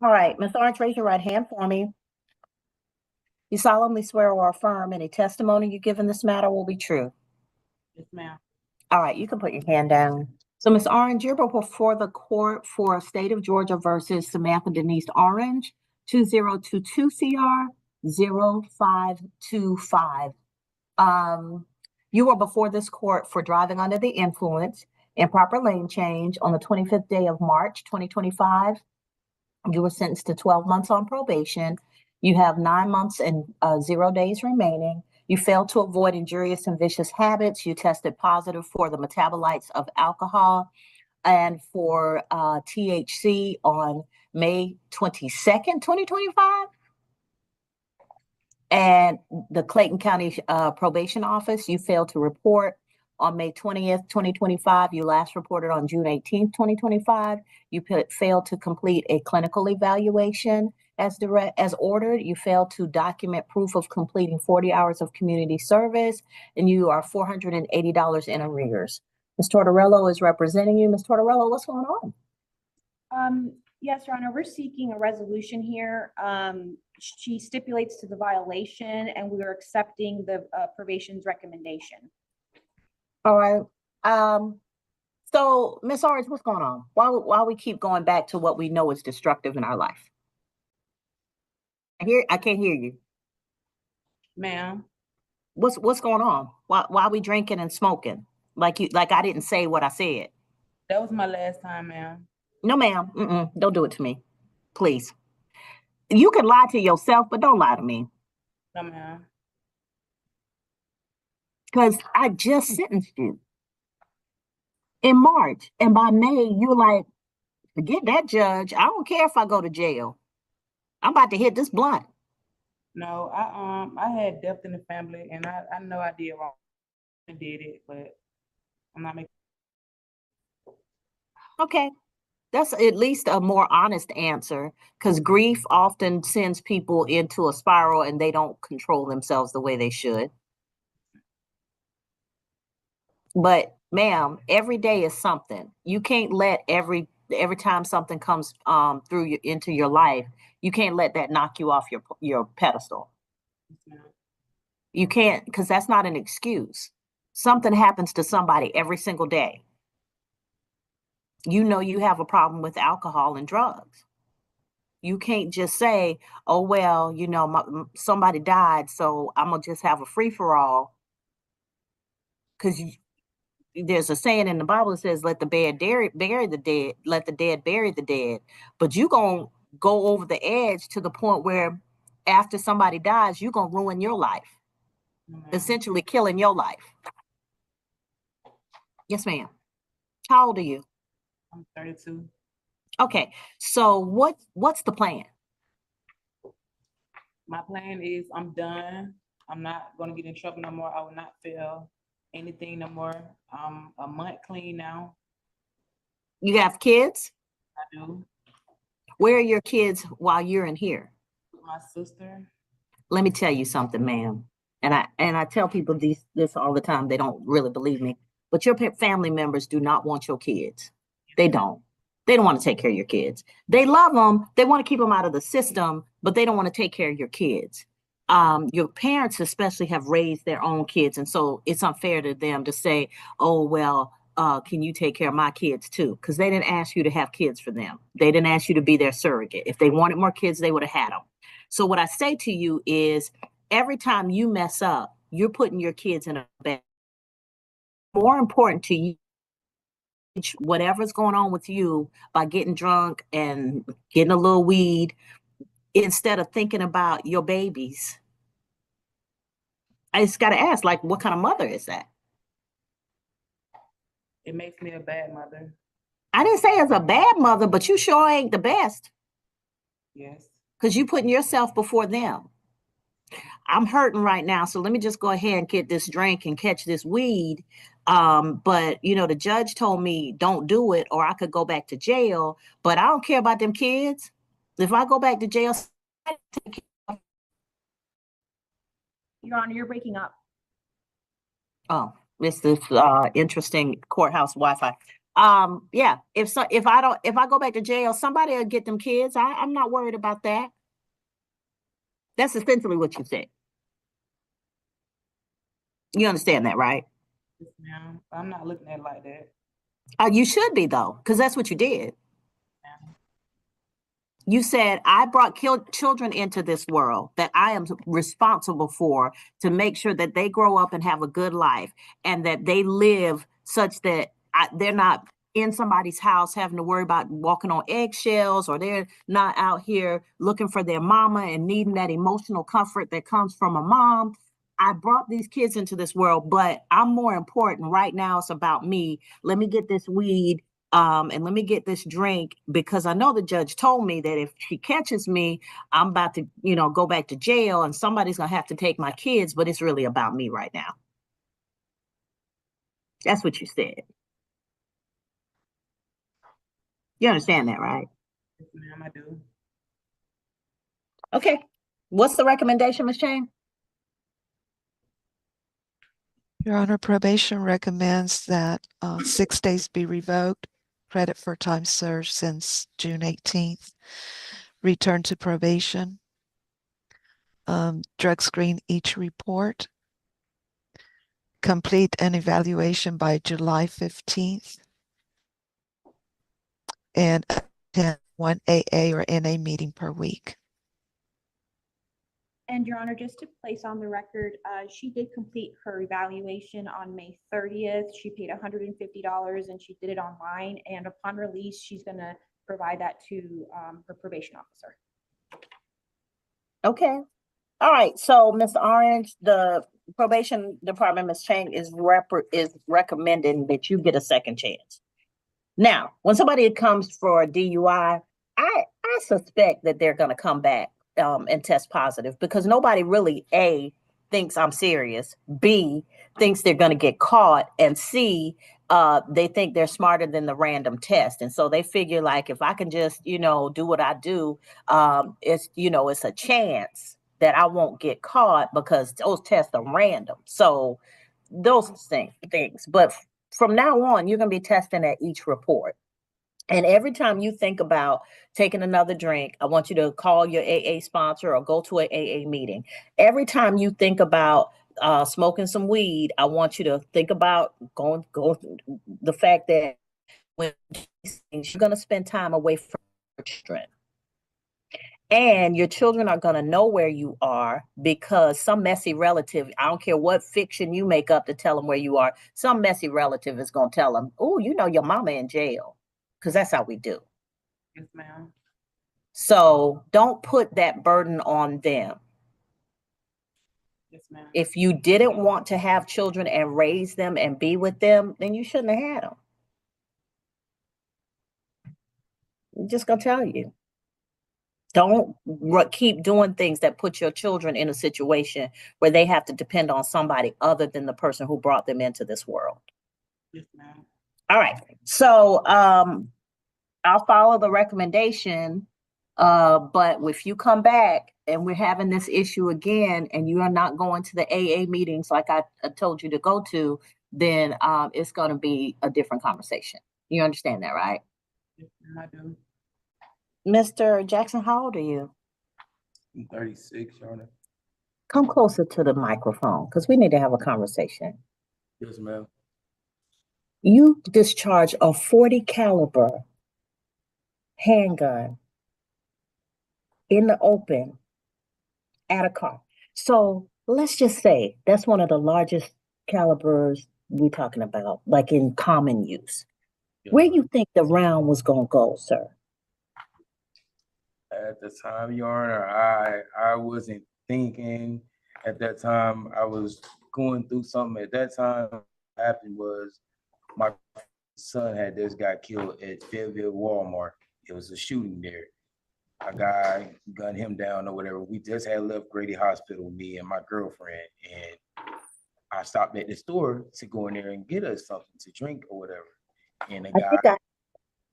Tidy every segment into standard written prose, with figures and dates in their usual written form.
All right, Ms. Orange, raise your right hand for me. You solemnly swear or affirm any testimony you give in this matter will be true. Yes, ma'am. All right, you can put your hand down. So, Ms. Orange, you're before the court for State of Georgia versus Samantha Denise Orange, 2022 CR 0525. You were before this court for driving under the influence, improper lane change on the 25th day of March 2025. You were sentenced to 12 months on probation. You have 9 months and 0 days remaining. You failed to avoid injurious and vicious habits. You tested positive for the metabolites of alcohol and for THC on May 22nd, 2025. And the Clayton County Probation Office, you failed to report on May 20th, 2025. You last reported on June 18th, 2025. You failed to complete a clinical evaluation as ordered. You failed to document proof of completing 40 hours of community service, and you are $480 in arrears. Ms. Tortorello is representing you. Ms. Tortorello, what's going on? Yes, Your Honor, we're seeking a resolution here. She stipulates to the violation, and we are accepting the probation's recommendation. All right. So, Ms. Orange, what's going on? Why we keep going back to what we know is destructive in our life? I can't hear you. Ma'am. What's going on? Why we drinking and smoking? Like I didn't say what I said. That was my last time, ma'am. No, ma'am. Don't do it to me. Please. You can lie to yourself, but don't lie to me. No, ma'am. Because I just sentenced you in March. And by May, you're like, forget that, judge. I don't care if I go to jail. I'm about to hit this blunt. No, I had death in the family, and I know I did wrong. I did it, but I'm not making. Okay. That's at least a more honest answer, because grief often sends people into a spiral and they don't control themselves the way they should. But ma'am, every day is something. You can't let every time something comes through you into your life, you can't let that knock you off your pedestal. You can't, because that's not an excuse. Something happens to somebody every single day. You know you have a problem with alcohol and drugs. You can't just say, oh, well, you know, somebody died, so I'm going to just have a free-for-all. Because there's a saying in the Bible that says, let the dead bury the dead, let the dead bury the dead. But you're going to go over the edge to the point where after somebody dies, you're going to ruin your life, essentially killing your life. Yes, ma'am. How old are you? I'm 32. Okay, so what's the plan? My plan is I'm done. I'm not going to get in trouble no more. I will not fail anything no more. I'm a month clean now. You have kids? I do. Where are your kids while you're in here? My sister. Let me tell you something, ma'am. And I tell people this all the time. They don't really believe me. But your family members do not want your kids. They don't. They don't want to take care of your kids. They love them. They want to keep them out of the system, but they don't want to take care of your kids. Your parents especially have raised their own kids. And so it's unfair to them to say, oh, well, can you take care of my kids too? Because they didn't ask you to have kids for them. They didn't ask you to be their surrogate. If they wanted more kids, they would have had them. So what I say to you is every time you mess up, you're putting your kids in a bad. More important to you, whatever's going on with you by getting drunk and getting a little weed, instead of thinking about your babies. I just got to ask, like, what kind of mother is that? It makes me a bad mother. I didn't say as a bad mother, but you sure ain't the best. Yes. Because you're putting yourself before them. I'm hurting right now, so let me just go ahead and get this drink and catch this weed. But, you know, the judge told me don't do it or I could go back to jail. But I don't care about them kids. If I go back to jail. Your Honor, you're breaking up. Oh, this is interesting courthouse Wi-Fi. Yeah, if I go back to jail, somebody will get them kids. I'm not worried about that. That's essentially what you said. You understand that, right? Yes, ma'am. I'm not looking at it like that. You should be though, because that's what you did. Yeah. You said, I brought children into this world that I am responsible for to make sure that they grow up and have a good life and that they live such that they're not in somebody's house having to worry about walking on eggshells, or they're not out here looking for their mama and needing that emotional comfort that comes from a mom. I brought these kids into this world, but I'm more important right now. It's about me. Let me get this weed, and let me get this drink, because I know the judge told me that if she catches me, I'm about to, go back to jail and somebody's gonna have to take my kids, but it's really about me right now. That's what you said. You understand that, right? Yes, ma'am, I do. Okay. What's the recommendation, Ms. Chang? Your Honor, probation recommends that 6 days be revoked, credit for time served since June 18th, return to probation, drug screen each report, complete an evaluation by July 15th, and attend one AA or NA meeting per week. And Your Honor, just to place on the record, she did complete her evaluation on May 30th. She paid $150 and she did it online. And upon release, she's going to provide that to her probation officer. Okay. All right. So, Ms. Orange, the probation department, Ms. Chang, is recommending that you get a second chance. Now, when somebody comes for a DUI, I suspect that they're going to come back and test positive, because nobody really, A, thinks I'm serious, B, thinks they're going to get caught, and C, they think they're smarter than the random test. And so they figure, like, if I can just, do what I do, it's a chance that I won't get caught because those tests are random. So those things. But from now on, you're going to be testing at each report. And every time you think about taking another drink, I want you to call your AA sponsor or go to an AA meeting. Every time you think about smoking some weed, I want you to think about going the fact that when you're going to spend time away from your children. And your children are going to know where you are, because some messy relative, I don't care what fiction you make up to tell them where you are, some messy relative is going to tell them, oh, your mama in jail. Because that's how we do. Yes, ma'am. So don't put that burden on them. Yes, ma'am. If you didn't want to have children and raise them and be with them, then you shouldn't have had them. I'm just going to tell you. Don't keep doing things that put your children in a situation where they have to depend on somebody other than the person who brought them into this world. Yes, ma'am. All right. So I'll follow the recommendation. But if you come back and we're having this issue again and you are not going to the AA meetings like I told you to go to, then it's going to be a different conversation. You understand that, right? Yes, ma'am, I do. Mr. Jackson, how old are you? I'm 36, Your Honor. Come closer to the microphone because we need to have a conversation. Yes, ma'am. You discharged a .40 caliber handgun in the open at a car. So let's just say that's one of the largest calibers we're talking about, like in common use. Yes, Where ma'am. you think the round was going to go, sir? At the time, Your Honor, I wasn't thinking. At that time, I was going through something. At that time, what happened was my son had just got killed at Fayetteville Walmart. It was a shooting there. A guy gunned him down or whatever. We just had left Grady Hospital, me and my girlfriend, and I stopped at the store to go in there and get us something to drink or whatever. And the guy,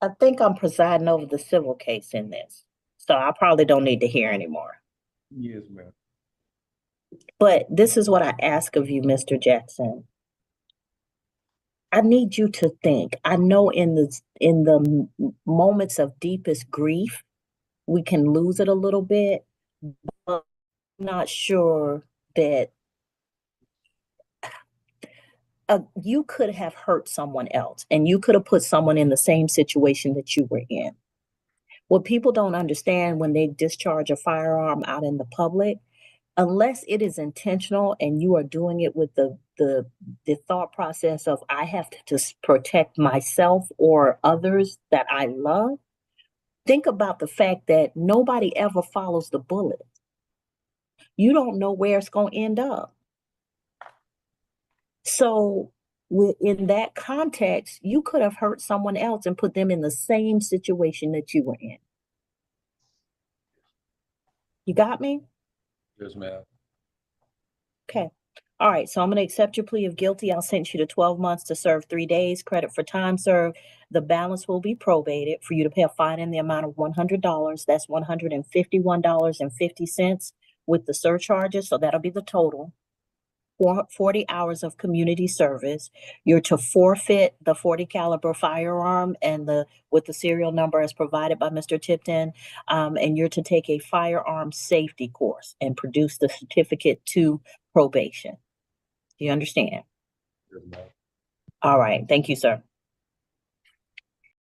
I think I'm presiding over the civil case in this, so I probably don't need to hear anymore. yes, ma'am. But this is what I ask of you, Mr. Jackson. I need you to think. I know in the moments of deepest grief, we can lose it a little bit, but I'm not sure that you could have hurt someone else and you could have put someone in the same situation that you were in. What people don't understand when they discharge a firearm out in the public, unless it is intentional and you are doing it with the thought process of I have to protect myself or others that I love, think about the fact that nobody ever follows the bullet. You don't know where it's going to end up. So in that context, you could have hurt someone else and put them in the same situation that you were in. You got me? Yes, ma'am. Okay. All right. So I'm going to accept your plea of guilty. I'll sentence you to 12 months to serve 3 days, credit for time served. The balance will be probated for you to pay a fine in the amount of $100. That's $151.50 with the surcharges. So that'll be the total. 40 hours of community service. You're to forfeit the 40 caliber firearm and with the serial number as provided by Mr. Tipton. And you're to take a firearm safety course and produce the certificate to probation. Do you understand? Yes, ma'am. All right. Thank you, sir.